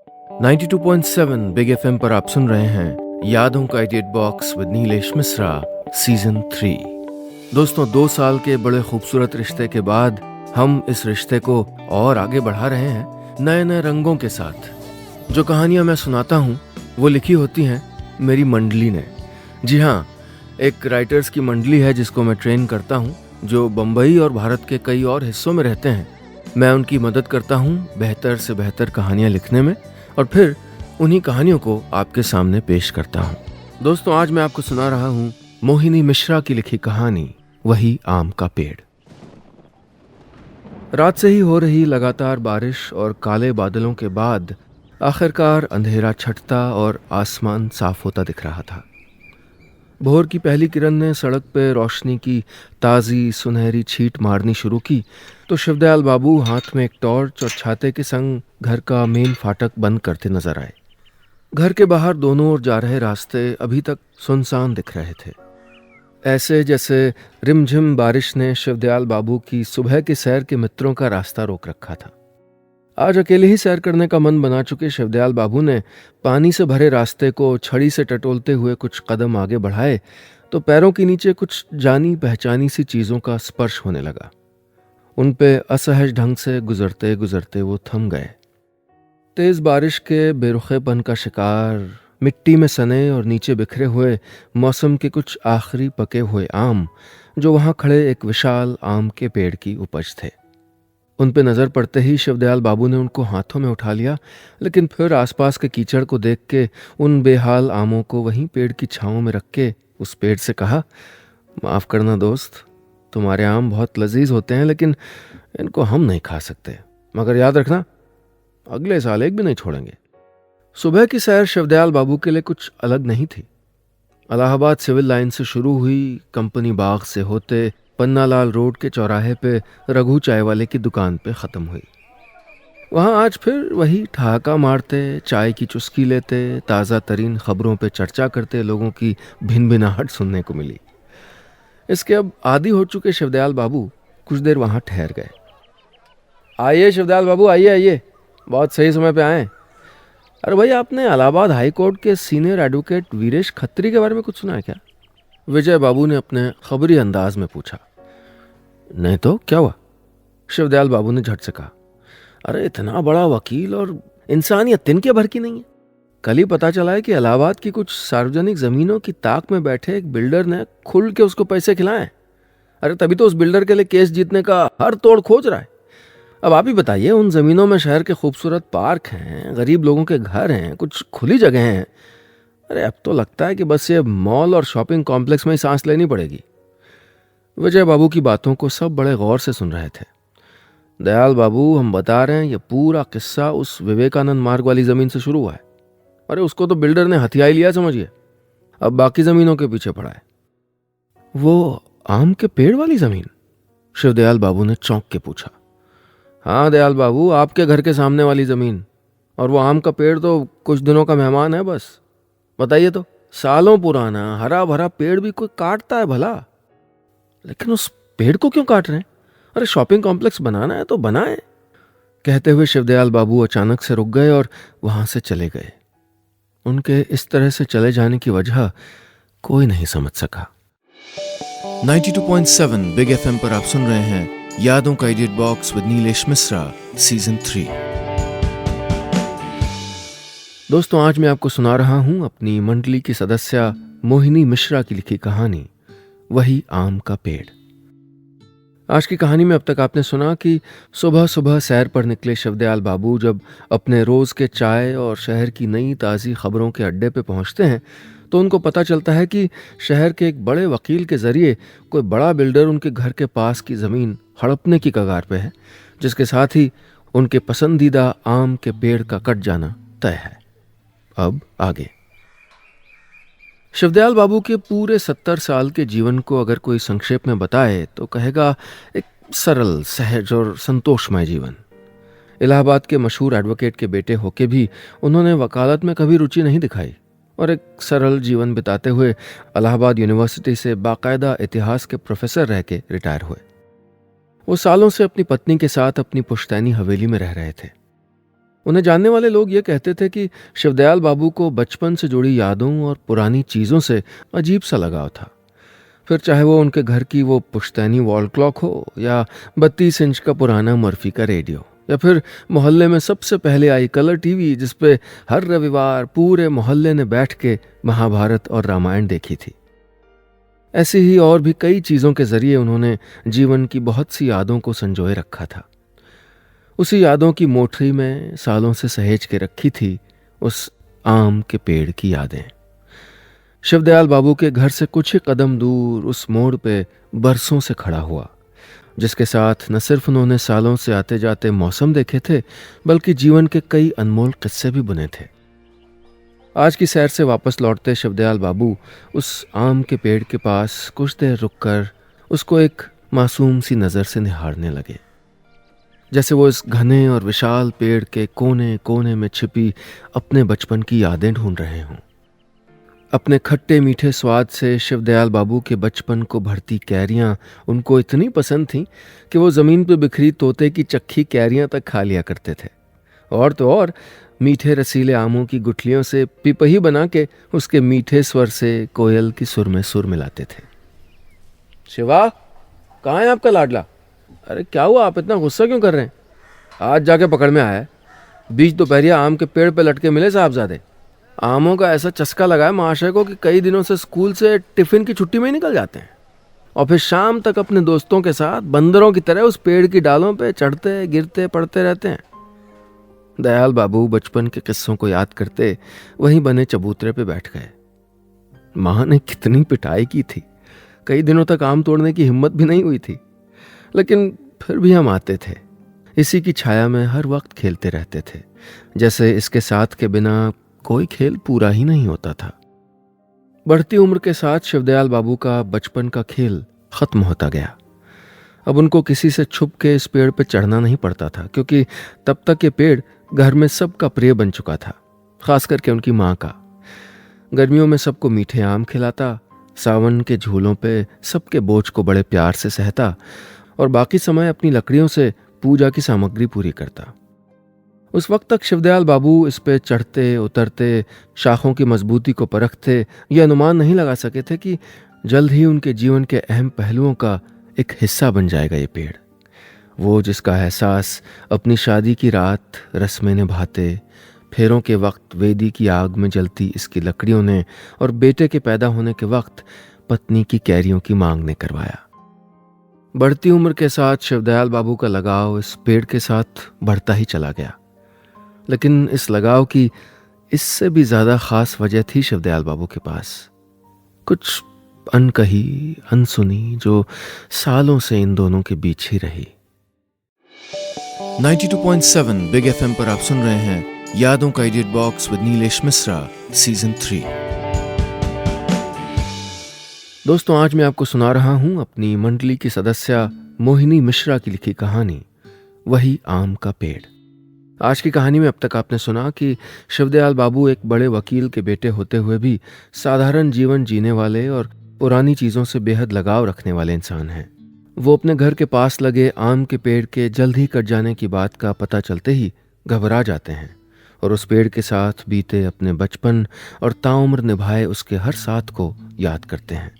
92.7 big FM पर आप सुन रहे हैं यादों का edit box with Nilesh Mishra season 3। दोस्तों, 2 साल के बड़े खूबसूरत रिश्ते के बाद हम इस रिश्ते को और आगे बढ़ा रहे हैं नए नए रंगों के साथ। जो कहानियां मैं सुनाता हूं वो लिखी होती हैं मेरी मंडली ने। जी हाँ, एक राइटर्स की मंडली है जिसको मैं ट्रेन करता हूं, जो बम्बई और भारत के कई और हिस्सों में रहते हैं। मैं उनकी मदद करता हूं बेहतर से बेहतर कहानियां लिखने में और फिर उन्हीं कहानियों को आपके सामने पेश करता हूं। दोस्तों, आज मैं आपको सुना रहा हूं मोहिनी मिश्रा की लिखी कहानी वही आम का पेड़। रात से ही हो रही लगातार बारिश और काले बादलों के बाद आखिरकार अंधेरा छटता और आसमान साफ होता दिख रहा था। भोर की पहली किरण ने सड़क पे रोशनी की ताज़ी सुनहरी छींट मारनी शुरू की तो शिवदयाल बाबू हाथ में एक टॉर्च और छाते के संग घर का मेन फाटक बंद करते नजर आए। घर के बाहर दोनों ओर जा रहे रास्ते अभी तक सुनसान दिख रहे थे, ऐसे जैसे रिमझिम बारिश ने शिवदयाल बाबू की सुबह के सैर के मित्रों का रास्ता रोक रखा था। आज अकेले ही सैर करने का मन बना चुके शिवदयाल बाबू ने पानी से भरे रास्ते को छड़ी से टटोलते हुए कुछ कदम आगे बढ़ाए तो पैरों के नीचे कुछ जानी पहचानी सी चीजों का स्पर्श होने लगा। उन पे असहज ढंग से गुजरते गुजरते वो थम गए। तेज बारिश के बेरुखेपन का शिकार, मिट्टी में सने और नीचे बिखरे हुए मौसम के कुछ आखिरी पके हुए आम जो वहां खड़े एक विशाल आम के पेड़ की उपज थे। उन पे नजर पड़ते ही शिवदयाल बाबू ने उनको हाथों में उठा लिया, लेकिन फिर आसपास के कीचड़ को देख के उन बेहाल आमों को वहीं पेड़ की छांव में रख के उस पेड़ से कहा, माफ करना दोस्त, तुम्हारे आम बहुत लजीज होते हैं लेकिन इनको हम नहीं खा सकते, मगर याद रखना अगले साल एक भी नहीं छोड़ेंगे। सुबह की सैर शिवदयाल बाबू के लिए कुछ अलग नहीं थी। इलाहाबाद सिविल लाइन से शुरू हुई, कंपनी बाग से होते पन्नालाल रोड के चौराहे पे रघु चाय वाले की दुकान पे ख़त्म हुई। वहाँ आज फिर वही ठहाका मारते, चाय की चुस्की लेते, ताज़ा तरीन खबरों पे चर्चा करते लोगों की भिनभिनाहट सुनने को मिली। इसके अब आदी हो चुके शिवदयाल बाबू कुछ देर वहाँ ठहर गए। आइए शिवदयाल बाबू, आइए आइए, बहुत सही समय पे आए। अरे भाई, आपने इलाहाबाद हाई कोर्ट के सीनियर एडवोकेट वीरेश खत्री के बारे में कुछ सुना है क्या? विजय बाबू ने अपने खबरी अंदाज में पूछा। नहीं तो क्या हुआ? शिवदयाल बाबू ने झट से कहा। अरे इतना बड़ा वकील और इंसानियत तिनके भर की नहीं है। कल ही पता चला है कि इलाहाबाद की कुछ सार्वजनिक जमीनों की ताक में बैठे एक बिल्डर ने खुल के उसको पैसे खिलाए। अरे तभी तो उस बिल्डर के लिए केस जीतने का हर तोड़ खोज रहा है। अब आप ही बताइए, उन जमीनों में शहर के खूबसूरत पार्क हैं, गरीब लोगों के घर हैं, कुछ खुली जगह हैं। अरे अब तो लगता है कि बस ये मॉल और शॉपिंग कॉम्प्लेक्स में ही सांस लेनी पड़ेगी। विजय बाबू की बातों को सब बड़े गौर से सुन रहे थे। दयाल बाबू, हम बता रहे हैं, ये पूरा किस्सा उस विवेकानंद मार्ग वाली जमीन से शुरू हुआ है। अरे उसको तो बिल्डर ने हथिया ही लिया समझिए, अब बाकी जमीनों के पीछे पड़ा है। वो आम के पेड़ वाली जमीन? शिवदयाल बाबू ने चौंक के पूछा। हाँ दयाल बाबू, आपके घर के सामने वाली जमीन। और वो आम का पेड़ तो कुछ दिनों का मेहमान है बस। बताइए तो, सालों पुराना हरा भरा पेड़ भी कोई काटता है भला? लेकिन उस पेड़ को क्यों काट रहे हैं? अरे शॉपिंग कॉम्प्लेक्स बनाना है तो बनाए। कहते हुए शिवदयाल बाबू अचानक से रुक गए और वहां से चले गए। उनके इस तरह से चले जाने की वजह कोई नहीं समझ सका। 92.7 बिग एफएम पर आप सुन रहे हैं यादों का edit box with Nilesh Mishra season 3। दोस्तों, आज मैं आपको सुना रहा हूं अपनी मंडली की सदस्य मोहिनी मिश्रा की लिखी कहानी वही आम का पेड़। आज की कहानी में अब तक आपने सुना कि सुबह सुबह सैर पर निकले शिवदयाल बाबू जब अपने रोज के चाय और शहर की नई ताज़ी खबरों के अड्डे पे पहुंचते हैं तो उनको पता चलता है कि शहर के एक बड़े वकील के जरिए कोई बड़ा बिल्डर उनके घर के पास की जमीन हड़पने की कगार पे है, जिसके साथ ही उनके पसंदीदा आम के पेड़ का कट जाना तय है। अब आगे। शिवदयाल बाबू के पूरे 70 साल के जीवन को अगर कोई संक्षेप में बताए तो कहेगा एक सरल, सहज और संतोषमय जीवन। इलाहाबाद के मशहूर एडवोकेट के बेटे होके भी उन्होंने वकालत में कभी रुचि नहीं दिखाई और एक सरल जीवन बिताते हुए इलाहाबाद यूनिवर्सिटी से बाकायदा इतिहास के प्रोफेसर रह के रिटायर हुए। वो सालों से अपनी पत्नी के साथ अपनी पुश्तैनी हवेली में रह रहे थे। उन्हें जानने वाले लोग ये कहते थे कि शिवदयाल बाबू को बचपन से जुड़ी यादों और पुरानी चीज़ों से अजीब सा लगाव था। फिर चाहे वो उनके घर की वो पुश्तैनी वॉल क्लॉक हो, या 32 इंच का पुराना मर्फी का रेडियो, या फिर मोहल्ले में सबसे पहले आई कलर टीवी जिसपे हर रविवार पूरे मोहल्ले ने बैठ के महाभारत और रामायण देखी थी। ऐसी ही और भी कई चीज़ों के जरिए उन्होंने जीवन की बहुत सी यादों को संजोए रखा था। उसी यादों की मोटरी में सालों से सहेज के रखी थी उस आम के पेड़ की यादें। शिवदयाल बाबू के घर से कुछ ही कदम दूर उस मोड़ पे बरसों से खड़ा हुआ, जिसके साथ न सिर्फ उन्होंने सालों से आते जाते मौसम देखे थे, बल्कि जीवन के कई अनमोल किस्से भी बुने थे। आज की सैर से वापस लौटते शिवदयाल बाबू उस आम के पेड़ के पास कुछ देर रुककर उसको एक मासूम सी नज़र से निहारने लगे, जैसे वो इस घने और विशाल पेड़ के कोने कोने में छिपी अपने बचपन की यादें ढूंढ रहे हों। अपने खट्टे मीठे स्वाद से शिवदयाल बाबू के बचपन को भरती कैरियां उनको इतनी पसंद थीं कि वो ज़मीन पर बिखरी तोते की चक्की कैरियां तक खा लिया करते थे। और तो और मीठे रसीले आमों की गुठलियों से पिपही बना के उसके मीठे स्वर से कोयल की सुर में सुर मिलाते थे। शिवा, कहाँ है आपका लाडला? अरे क्या हुआ, आप इतना गुस्सा क्यों कर रहे हैं? आज जाके पकड़ में आया है। बीच दोपहरिया आम के पेड़ पे लटके मिले साहबजादे। आमों का ऐसा चस्का लगा है महाशय को कि कई दिनों से स्कूल से टिफिन की छुट्टी में ही निकल जाते हैं, और फिर शाम तक अपने दोस्तों के साथ बंदरों की तरह उस पेड़ की डालों पे चढ़ते गिरते पड़ते रहते हैं। दयाल बाबू बचपन के किस्सों को याद करते वहीं बने चबूतरे पे बैठ गए। माँ ने कितनी पिटाई की थी, कई दिनों तक आम तोड़ने की हिम्मत भी नहीं हुई थी, लेकिन फिर भी हम आते थे। इसी की छाया में हर वक्त खेलते रहते थे, जैसे इसके साथ के बिना कोई खेल पूरा ही नहीं होता था। बढ़ती उम्र के साथ शिवदयाल बाबू का बचपन का खेल खत्म होता गया। अब उनको किसी से छुप के इस पेड़ पर चढ़ना नहीं पड़ता था, क्योंकि तब तक ये पेड़ घर में सबका प्रिय बन चुका था, खास करके उनकी माँ का। गर्मियों में सबको मीठे आम खिलाता, सावन के झूलों पे सबके बोझ को बड़े प्यार से सहता, और बाकी समय अपनी लकड़ियों से पूजा की सामग्री पूरी करता। उस वक्त तक शिवदयाल बाबू इस पे चढ़ते उतरते, शाखों की मजबूती को परखते, ये अनुमान नहीं लगा सके थे कि जल्द ही उनके जीवन के अहम पहलुओं का एक हिस्सा बन जाएगा ये पेड़। वो जिसका एहसास अपनी शादी की रात रस्में निभाते, फेरों के वक्त वेदी की आग में जलती इसकी लकड़ियों ने, और बेटे के पैदा होने के वक्त पत्नी की कैरियों की मांग ने करवाया। बढ़ती उम्र के साथ शिवदयाल बाबू का लगाव इस पेड़ के साथ बढ़ता ही चला गया, लेकिन इस लगाव की इससे भी ज़्यादा ख़ास वजह थी शिवदयाल बाबू के पास, कुछ अनकही अनसुनी, जो सालों से इन दोनों के बीच ही रही। 92.7 बिग एफएम पर आप सुन रहे हैं यादों का edit box with Nilesh Mishra season 3। दोस्तों, आज मैं आपको सुना रहा हूं अपनी मंडली की सदस्य मोहिनी मिश्रा की लिखी कहानी, वही आम का पेड़। आज की कहानी में अब तक आपने सुना कि शिवदयाल बाबू एक बड़े वकील के बेटे होते हुए भी साधारण जीवन जीने वाले और पुरानी चीज़ों से बेहद लगाव रखने वाले इंसान हैं। वो अपने घर के पास लगे आम के पेड़ के जल्द ही कट जाने की बात का पता चलते ही घबरा जाते हैं, और उस पेड़ के साथ बीते अपने बचपन और ताउम्र निभाए उसके हर साथ को याद करते हैं।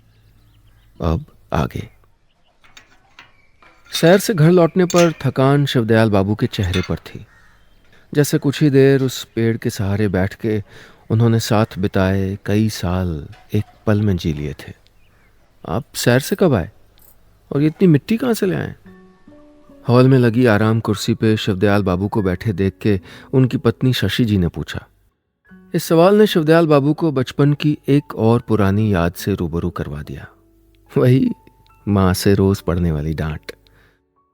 अब आगे। सैर से घर लौटने पर थकान शिवदयाल बाबू के चेहरे पर थी, जैसे कुछ ही देर उस पेड़ के सहारे बैठ के उन्होंने साथ बिताए कई साल एक पल में जी लिए थे। आप सैर से कब आए, और ये इतनी मिट्टी कहाँ से ले आए? हॉल में लगी आराम कुर्सी पे शिवदयाल बाबू को बैठे देख के उनकी पत्नी शशि जी ने पूछा। इस सवाल ने शिवदयाल बाबू को बचपन की एक और पुरानी याद से रूबरू करवा दिया, वही माँ से रोज पड़ने वाली डांट।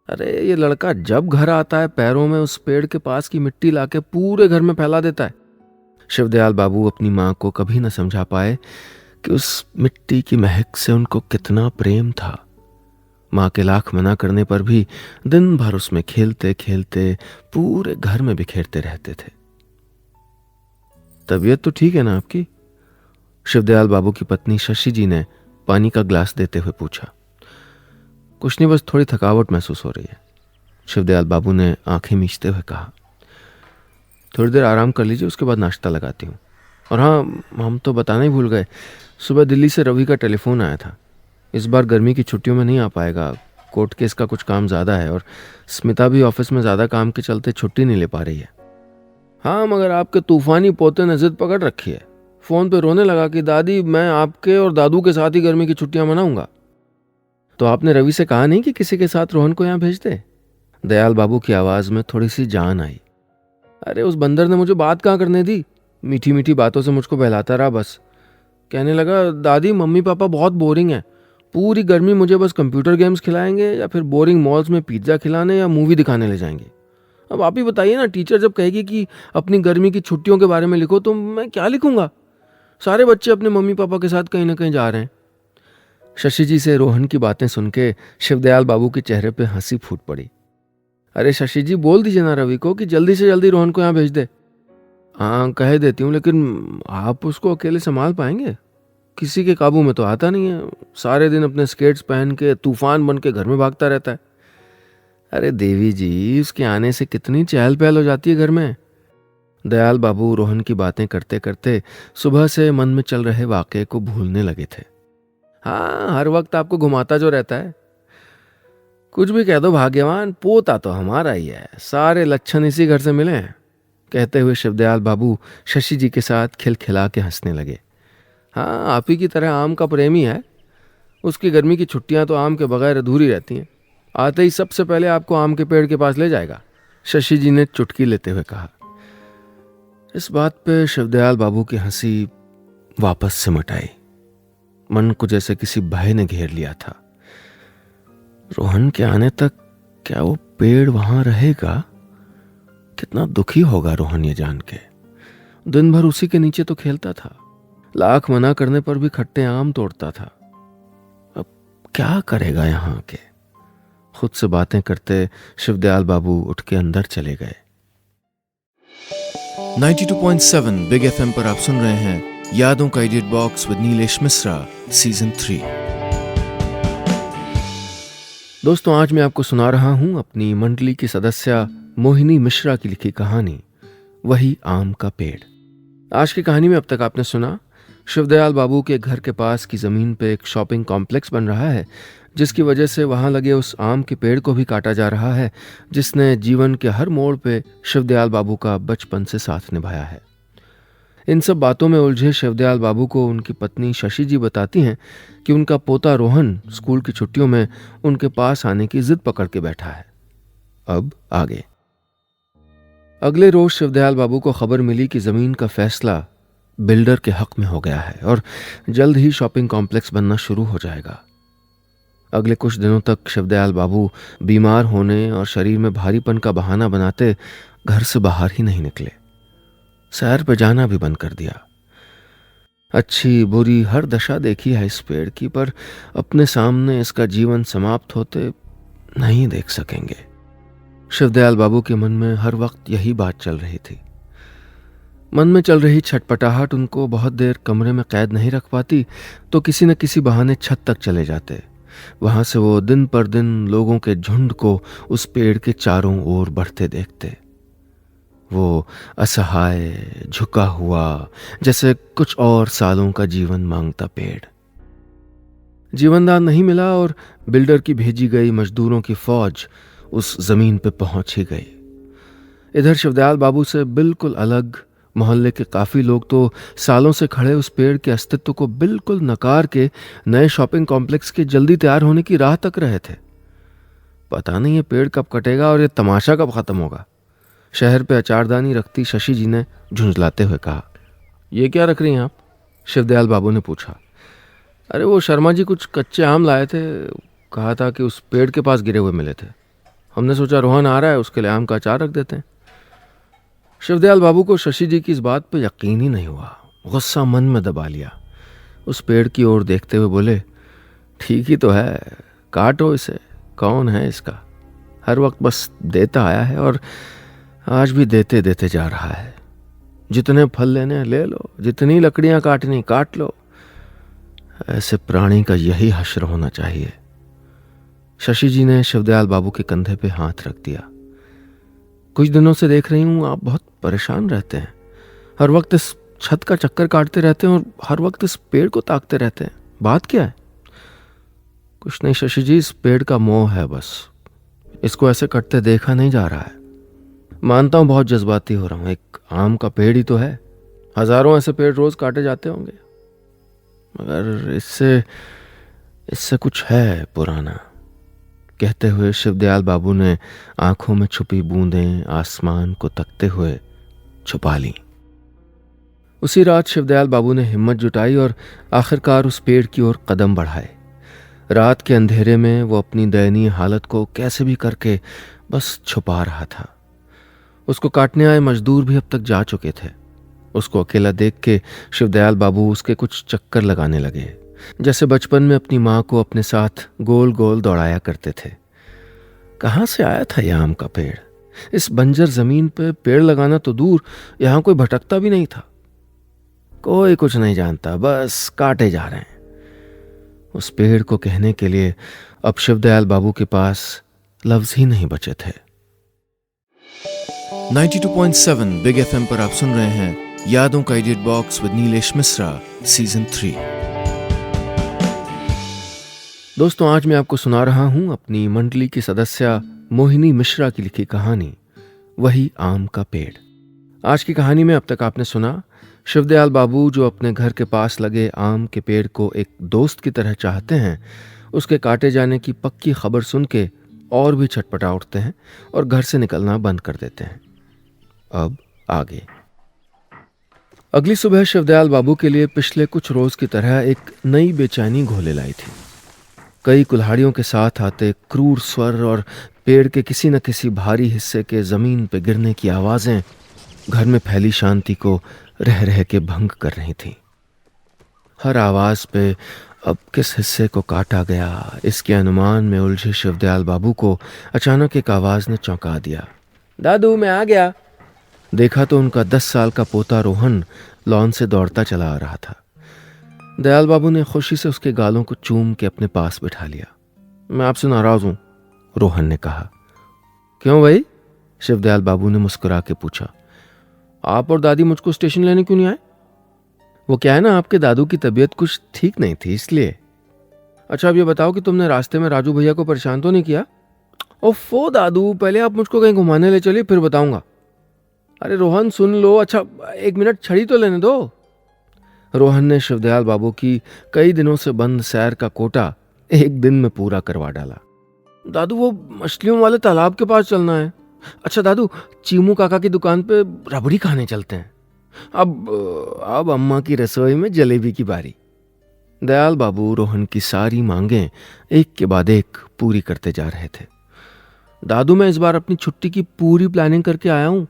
अरे ये लड़का जब घर आता है पैरों में उस पेड़ के पास की मिट्टी लाके पूरे घर में फैला देता है। शिवदयाल बाबू अपनी माँ को कभी न समझा पाए कि उस मिट्टी की महक से उनको कितना प्रेम था। माँ के लाख मना करने पर भी दिन भर उसमें खेलते खेलते पूरे घर में बिखेरते रहते थे। तबीयत तो ठीक है ना आपकी? शिवदयाल बाबू की पत्नी शशि जी ने पानी का ग्लास देते हुए पूछा। कुछ नहीं, बस थोड़ी थकावट महसूस हो रही है, शिवदयाल बाबू ने आंखें मीचते हुए कहा। थोड़ी देर आराम कर लीजिए, उसके बाद नाश्ता लगाती हूँ। और हाँ, हम तो बताना ही भूल गए, सुबह दिल्ली से रवि का टेलीफोन आया था। इस बार गर्मी की छुट्टियों में नहीं आ पाएगा, कोर्ट केस का कुछ काम ज़्यादा है और स्मिता भी ऑफिस में ज़्यादा काम के चलते छुट्टी नहीं ले पा रही है। हाँ, मगर आपके तूफानी पोते ने जिद पकड़ रखी है। फ़ोन पे रोने लगा कि दादी, मैं आपके और दादू के साथ ही गर्मी की छुट्टियां मनाऊंगा। तो आपने रवि से कहा नहीं कि किसी के साथ रोहन को यहाँ भेज दे? दयाल बाबू की आवाज़ में थोड़ी सी जान आई। अरे उस बंदर ने मुझे बात कहाँ करने दी, मीठी मीठी बातों से मुझको बहलाता रहा बस। कहने लगा, दादी मम्मी पापा बहुत बोरिंग है, पूरी गर्मी मुझे बस कंप्यूटर गेम्स खिलाएंगे या फिर बोरिंग मॉल्स में पिज्ज़ा खिलाने या मूवी दिखाने ले जाएंगे। अब आप ही बताइए ना, टीचर जब कहेगी कि अपनी गर्मी की छुट्टियों के बारे में लिखो तो मैं क्या लिखूंगा? सारे बच्चे अपने मम्मी पापा के साथ कहीं ना कहीं जा रहे हैं। शशि जी से रोहन की बातें सुन के शिवदयाल बाबू के चेहरे पे हंसी फूट पड़ी। अरे शशि जी, बोल दीजिए ना रवि को कि जल्दी से जल्दी रोहन को यहाँ भेज दे। हाँ, कह देती हूँ, लेकिन आप उसको अकेले संभाल पाएंगे? किसी के काबू में तो आता नहीं है, सारे दिन अपने स्केट्स पहन के तूफान बन के घर में भागता रहता है। अरे देवी जी, उसके आने से कितनी चहल पहल हो जाती है घर में। दयाल बाबू रोहन की बातें करते करते सुबह से मन में चल रहे वाकये को भूलने लगे थे। हाँ, हर वक्त आपको घुमाता जो रहता है। कुछ भी कह दो भाग्यवान, पोता तो हमारा ही है, सारे लक्षण इसी घर से मिले हैं। कहते हुए शिवदयाल बाबू शशि जी के साथ खिलखिला के हंसने लगे। हाँ, आप ही की तरह आम का प्रेमी है। उसकी गर्मी की छुट्टियां तो आम के बगैर अधूरी रहती हैं। आते ही सबसे पहले आपको आम के पेड़ के पास ले जाएगा, शशि जी ने चुटकी लेते हुए कहा। इस बात पे शिवदयाल बाबू की हंसी वापस सिमट आई। मन को जैसे किसी भय ने घेर लिया था। रोहन के आने तक क्या वो पेड़ वहां रहेगा? कितना दुखी होगा रोहन ये जान के। दिन भर उसी के नीचे तो खेलता था, लाख मना करने पर भी खट्टे आम तोड़ता था। अब क्या करेगा यहाँ के? खुद से बातें करते शिवदयाल बाबू उठ के अंदर चले गए। 92.7 बिग एफएम पर आप सुन रहे हैं यादों का edit box with Nilesh Mishra, season 3। दोस्तों, आज मैं आपको सुना रहा हूं अपनी मंडली की सदस्य मोहिनी मिश्रा की लिखी कहानी, वही आम का पेड़। आज की कहानी में अब तक आपने सुना, शिवदयाल बाबू के घर के पास की जमीन पे एक शॉपिंग कॉम्प्लेक्स बन रहा है, जिसकी वजह से वहां लगे उस आम के पेड़ को भी काटा जा रहा है जिसने जीवन के हर मोड़ पे शिवदयाल बाबू का बचपन से साथ निभाया है। इन सब बातों में उलझे शिवदयाल बाबू को उनकी पत्नी शशि जी बताती हैं कि उनका पोता रोहन स्कूल की छुट्टियों में उनके पास आने की जिद पकड़ के बैठा है। अब आगे। अगले रोज शिवदयाल बाबू को खबर मिली कि जमीन का फैसला बिल्डर के हक में हो गया है और जल्द ही शॉपिंग कॉम्प्लेक्स बनना शुरू हो जाएगा। अगले कुछ दिनों तक शिवदयाल बाबू बीमार होने और शरीर में भारीपन का बहाना बनाते घर से बाहर ही नहीं निकले। सैर पर जाना भी बंद कर दिया। अच्छी बुरी हर दशा देखी है इस पेड़ की, पर अपने सामने इसका जीवन समाप्त होते नहीं देख सकेंगे। शिवदयाल बाबू के मन में हर वक्त यही बात चल रही थी। मन में चल रही छटपटाहट उनको बहुत देर कमरे में कैद नहीं रख पाती, तो किसी न किसी बहाने छत तक चले जाते। वहां से वो दिन पर दिन लोगों के झुंड को उस पेड़ के चारों ओर बढ़ते देखते। वो असहाय, झुका हुआ, जैसे कुछ और सालों का जीवन मांगता पेड़। जीवनदान नहीं मिला और बिल्डर की भेजी गई मजदूरों की फौज उस जमीन पे पहुंच ही गई। इधर शिवदयाल बाबू से बिल्कुल अलग मोहल्ले के काफी लोग तो सालों से खड़े उस पेड़ के अस्तित्व को बिल्कुल नकार के नए शॉपिंग कॉम्प्लेक्स के जल्दी तैयार होने की राह तक रहे थे। पता नहीं ये पेड़ कब कटेगा और ये तमाशा कब खत्म होगा। शहर पे अचारदानी रखती शशि जी ने झुंझलाते हुए कहा। ये क्या रख रही हैं आप? शिवदयाल बाबू ने पूछा। अरे वो शर्मा जी कुछ कच्चे आम लाए थे, कहा था कि उस पेड़ के पास गिरे हुए मिले थे। हमने सोचा रोहन आ रहा है, उसके लिए आम का अचार रख देते हैं। शिवदयाल बाबू को शशि जी की इस बात पर यकीन ही नहीं हुआ। गुस्सा मन में दबा लिया। उस पेड़ की ओर देखते हुए बोले, ठीक ही तो है, काटो इसे, कौन है इसका? हर वक्त बस देता आया है और आज भी देते देते जा रहा है। जितने फल लेने ले लो, जितनी लकड़ियां काटनी काट लो। ऐसे प्राणी का यही हश्र होना चाहिए। शशि जी ने शिवदयाल बाबू के कंधे पे हाथ रख दिया। कुछ दिनों से देख रही हूँ आप बहुत परेशान रहते हैं। हर वक्त इस छत का चक्कर काटते रहते हैं और हर वक्त इस पेड़ को ताकते रहते हैं। बात क्या है? कुछ नहीं शशि जी, इस पेड़ का मोह है बस। इसको ऐसे कटते देखा नहीं जा रहा है। मानता हूँ बहुत जज्बाती हो रहा हूँ, एक आम का पेड़ ही तो है। हजारों ऐसे पेड़ रोज काटे जाते होंगे, मगर इससे कुछ है पुराना। कहते हुए शिवदयाल बाबू ने आंखों में छुपी बूंदें आसमान को तकते हुए छुपा ली। उसी रात शिवदयाल बाबू ने हिम्मत जुटाई और आखिरकार उस पेड़ की ओर कदम बढ़ाए। रात के अंधेरे में वो अपनी दयनीय हालत को कैसे भी करके बस छुपा रहा था। उसको काटने आए मजदूर भी अब तक जा चुके थे। उसको अकेला देख के शिवदयाल बाबू उसके कुछ चक्कर लगाने लगे, जैसे बचपन में अपनी माँ को अपने साथ गोल गोल दौड़ाया करते थे। कहाँ से आया था यह आम का पेड़? इस बंजर जमीन पे पेड़ लगाना तो दूर, यहां कोई भटकता भी नहीं था। कोई कुछ नहीं जानता, बस काटे जा रहे हैं। उस पेड़ को कहने के लिए अब शिवदयाल बाबू के पास लफ्ज ही नहीं बचे थे। 92.7 बिग एफएम पर आप सुन रहे हैं यादों का edit box with Nilesh Mishra season 3। दोस्तों, आज मैं आपको सुना रहा हूं अपनी मंडली की सदस्य मोहिनी मिश्रा की लिखी कहानी वही आम का पेड़। आज की कहानी में अब तक आपने सुना शिवदयाल बाबू जो अपने घर के पास लगे आम के पेड़ को एक दोस्त की तरह चाहते हैं, उसके काटे जाने की पक्की खबर सुन के और भी छटपटा उठते हैं और घर से निकलना बंद कर देते हैं। अब आगे। अगली सुबह शिवदयाल बाबू के लिए पिछले कुछ रोज की तरह एक नई बेचैनी घोले लाई थी। कई कुल्हाड़ियों के साथ आते क्रूर स्वर और पेड़ के किसी न किसी भारी हिस्से के जमीन पर गिरने की आवाजें घर में फैली शांति को रह रह के भंग कर रही थी। हर आवाज पे अब किस हिस्से को काटा गया, इसके अनुमान में उलझे शिवदयाल बाबू को अचानक एक आवाज ने चौंका दिया। दादू, मैं आ गया। देखा तो उनका 10 साल का पोता रोहन लॉन से दौड़ता चला आ रहा था। दयाल बाबू ने खुशी से उसके गालों को चूम के अपने पास बिठा लिया। मैं आपसे नाराज हूं, रोहन ने कहा। क्यों भाई? शिवदयाल बाबू ने मुस्कुरा के पूछा। आप और दादी मुझको स्टेशन लेने क्यों नहीं आए? वो क्या है ना, आपके दादू की तबीयत कुछ ठीक नहीं थी इसलिए। अच्छा, अब ये बताओ कि तुमने रास्ते में राजू भैया को परेशान तो नहीं किया? ओफो दादू, पहले आप मुझको कहीं घुमाने ले चलिए, फिर बताऊंगा। अरे रोहन सुन लो, अच्छा 1 मिनट छड़ी तो लेने दो। रोहन ने शिवदयाल बाबू की कई दिनों से बंद सैर का कोटा एक दिन में पूरा करवा डाला। दादू, वो मछलियों वाले तालाब के पास चलना है। अच्छा दादू, चीमू काका की दुकान पे रबड़ी खाने चलते हैं। अब अम्मा की रसोई में जलेबी की बारी। दयाल बाबू रोहन की सारी मांगें एक के बाद एक पूरी करते जा रहे थे। दादू, मैं इस बार अपनी छुट्टी की पूरी प्लानिंग करके आया हूँ।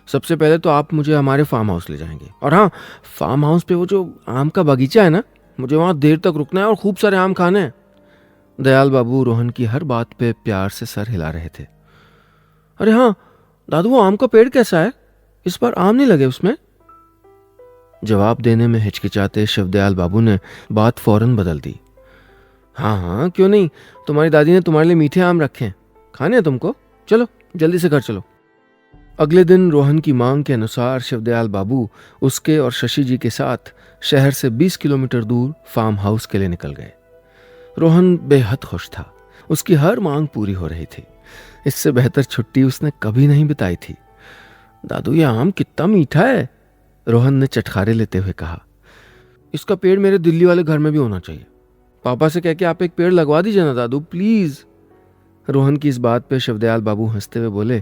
सबसे पहले तो आप मुझे हमारे फार्म हाउस ले जाएंगे, और हाँ, फार्म हाउस पे वो जो आम का बगीचा है ना, मुझे वहां देर तक रुकना है और खूब सारे आम खाने हैं। दयाल बाबू रोहन की हर बात पे प्यार से सर हिला रहे थे। अरे हाँ दादू, वो आम का पेड़ कैसा है? इस बार आम नहीं लगे उसमें? जवाब देने में हिचकिचाते शिवदयाल बाबू ने बात फौरन बदल दी। हाँ हाँ, क्यों नहीं, तुम्हारी दादी ने तुम्हारे लिए मीठे आम रखे हैं, खाने हैं तुमको। चलो जल्दी से घर चलो। अगले दिन रोहन की मांग के अनुसार शिवदयाल बाबू उसके और शशि जी के साथ शहर से 20 किलोमीटर दूर फार्म हाउस के लिए निकल गए। रोहन बेहद खुश था। उसकी हर मांग पूरी हो रही थी। इससे बेहतर छुट्टी उसने कभी नहीं बिताई थी। दादू, ये आम कितना मीठा है, रोहन ने चटखारे लेते हुए कहा। इसका पेड़ मेरे दिल्ली वाले घर में भी होना चाहिए। पापा से कह के आप एक पेड़ लगवा दीजिए ना दादू, प्लीज। रोहन की इस बात पे शिवदयाल बाबू हंसते हुए बोले,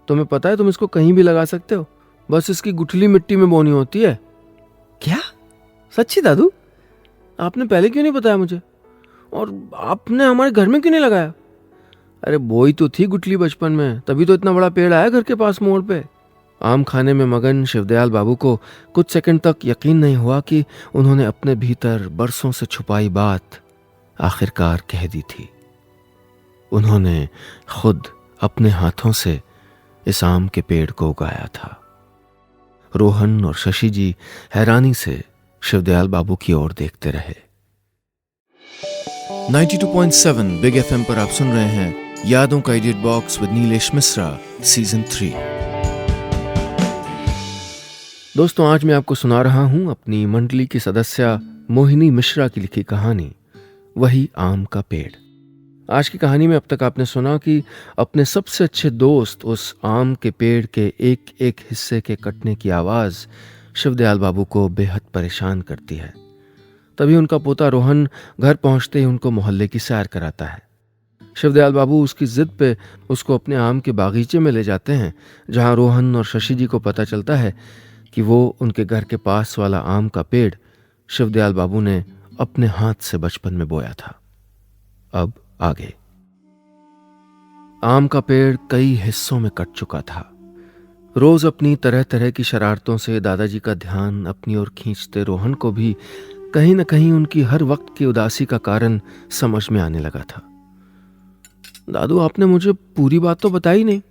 तुम्हें पता है तुम इसको कहीं भी लगा सकते हो, बस इसकी गुठली मिट्टी में बोनी होती है। क्या? सच्ची दादू? आपने पहले क्यों नहीं बताया मुझे? और आपने हमारे घर में क्यों नहीं लगाया? अरे बोई तो थी गुठली बचपन में, तभी तो इतना बड़ा पेड़ आया घर के पास मोड़ पे। आम खाने में मगन शिवदयाल बाबू को कुछ सेकंड तक यकीन नहीं हुआ कि उन्होंने अपने भीतर बरसों से छुपाई बात आखिरकार कह दी थी। उन्होंने खुद अपने हाथों से इस आम के पेड़ को उगाया था। रोहन और शशि जी हैरानी से शिवदयाल बाबू की ओर देखते रहे। 92.7 बिग एफएम पर आप सुन रहे हैं यादों का edit box with Nilesh Mishra season 3। दोस्तों, आज मैं आपको सुना रहा हूं अपनी मंडली की सदस्य मोहिनी मिश्रा की लिखी कहानी वही आम का पेड़। आज की कहानी में अब तक आपने सुना कि अपने सबसे अच्छे दोस्त उस आम के पेड़ के एक एक हिस्से के कटने की आवाज़ शिवदयाल बाबू को बेहद परेशान करती है। तभी उनका पोता रोहन घर पहुंचते ही उनको मोहल्ले की सैर कराता है। शिवदयाल बाबू उसकी जिद पे उसको अपने आम के बागीचे में ले जाते हैं, जहां रोहन और शशि जी को पता चलता है कि वो उनके घर के पास वाला आम का पेड़ शिवदयाल बाबू ने अपने हाथ से बचपन में बोया था। अब आगे। आम का पेड़ कई हिस्सों में कट चुका था। रोज अपनी तरह तरह की शरारतों से दादाजी का ध्यान अपनी ओर खींचते रोहन को भी कहीं न कहीं उनकी हर वक्त की उदासी का कारण समझ में आने लगा था। दादू, आपने मुझे पूरी बात तो बताई नहीं।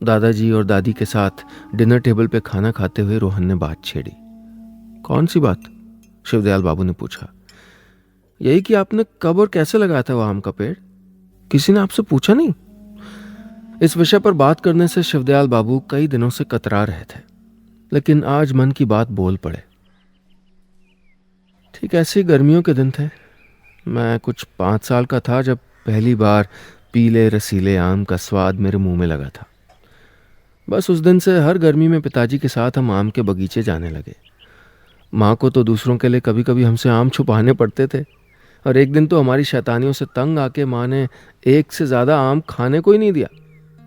दादाजी और दादी के साथ डिनर टेबल पे खाना खाते हुए रोहन ने बात छेड़ी। कौन सी बात? शिवदयाल बाबू ने पूछा। यही कि आपने कब और कैसे लगाया था वो आम का पेड़। किसी ने आपसे पूछा नहीं? इस विषय पर बात करने से शिवदयाल बाबू कई दिनों से कतरा रहे थे, लेकिन आज मन की बात बोल पड़े। ठीक ऐसे गर्मियों के दिन थे। मैं कुछ 5 साल का था जब पहली बार पीले रसीले आम का स्वाद मेरे मुंह में लगा था। बस उस दिन से हर गर्मी में पिताजी के साथ हम आम के बगीचे जाने लगे। माँ को तो दूसरों के लिए कभी कभी हमसे आम छुपाने पड़ते थे, और एक दिन तो हमारी शैतानियों से तंग आके माँ ने एक से ज़्यादा आम खाने को ही नहीं दिया।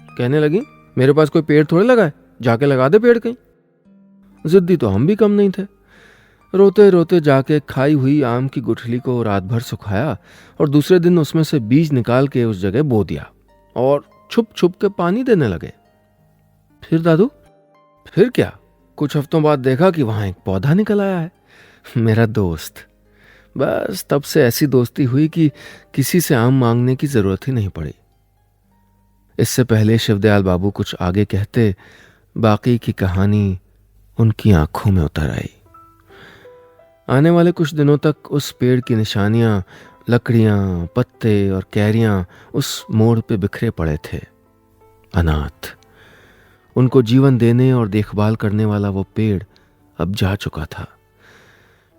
कहने लगी, मेरे पास कोई पेड़ थोड़े लगा है, जाके लगा दे पेड़ कहीं। जिद्दी तो हम भी कम नहीं थे। रोते रोते जाके खाई हुई आम की गुठली को रात भर सुखाया और दूसरे दिन उसमें से बीज निकाल के उस जगह बो दिया और छुप छुप के पानी देने लगे। फिर दादू? फिर क्या, कुछ हफ्तों बाद देखा कि वहां एक पौधा निकल आया है, मेरा दोस्त। बस तब से ऐसी दोस्ती हुई कि किसी से आम मांगने की जरूरत ही नहीं पड़ी। इससे पहले शिवदयाल बाबू कुछ आगे कहते, बाकी की कहानी उनकी आंखों में उतर आई। आने वाले कुछ दिनों तक उस पेड़ की निशानियां, लकड़ियां, पत्ते और कैरियां उस मोड़ पे बिखरे पड़े थे। अनाथ, उनको जीवन देने और देखभाल करने वाला वो पेड़ अब जा चुका था।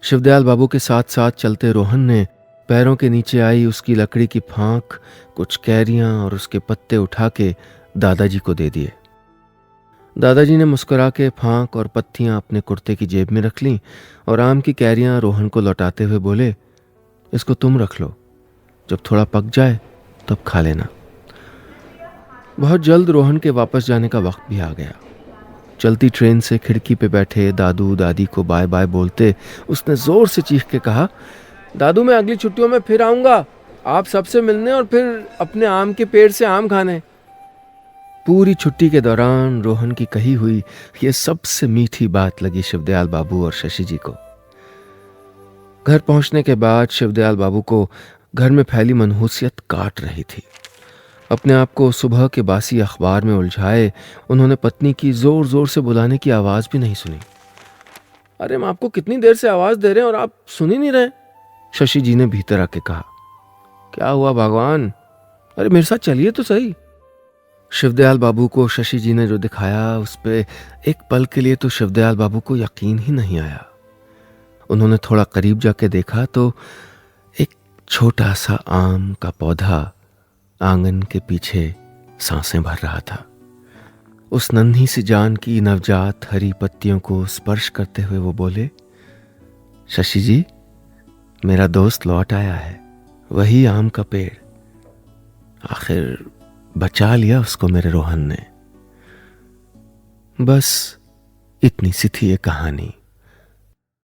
शिवदयाल बाबू के साथ साथ चलते रोहन ने पैरों के नीचे आई उसकी लकड़ी की फांक, कुछ कैरियां और उसके पत्ते उठा के दादाजी को दे दिए। दादाजी ने मुस्कुरा के फांक और पत्तियां अपने कुर्ते की जेब में रख लीं और आम की कैरियां रोहन को लौटाते हुए बोले, इसको तुम रख लो, जब थोड़ा पक जाए तब खा लेना। बहुत जल्द रोहन के वापस जाने का वक्त भी आ गया। चलती ट्रेन से खिड़की पे बैठे दादू दादी को बाय बाय बोलते उसने जोर से चीख के कहा, दादू, मैं अगली छुट्टियों में फिर आऊंगा आप सबसे मिलने और फिर अपने आम के पेड़ से आम खाने। पूरी छुट्टी के दौरान रोहन की कही हुई ये सबसे मीठी बात लगी शिवदयाल बाबू और शशि जी को। घर पहुंचने के बाद शिवदयाल बाबू को घर में फैली मनहूसियत काट रही थी। अपने आप को सुबह के बासी अखबार में उलझाए उन्होंने पत्नी की जोर जोर से बुलाने की आवाज भी नहीं सुनी। अरे, हम आपको कितनी देर से आवाज दे रहे हैं और आप सुन ही नहीं रहे, शशि जी ने भीतर आके कहा। क्या हुआ भगवान, अरे मेरे साथ चलिए तो सही। शिवदयाल बाबू को शशि जी ने जो दिखाया उस पे एक पल के लिए तो शिवदयाल बाबू को यकीन ही नहीं आया। उन्होंने थोड़ा करीब जाके देखा तो एक छोटा सा आम का पौधा आंगन के पीछे सांसें भर रहा था। उस नन्ही सी जान की नवजात हरी पत्तियों को स्पर्श करते हुए वो बोले, शशि जी, मेरा दोस्त लौट आया है, वही आम का पेड़। आखिर बचा लिया उसको मेरे रोहन ने। बस इतनी सी थी ये कहानी।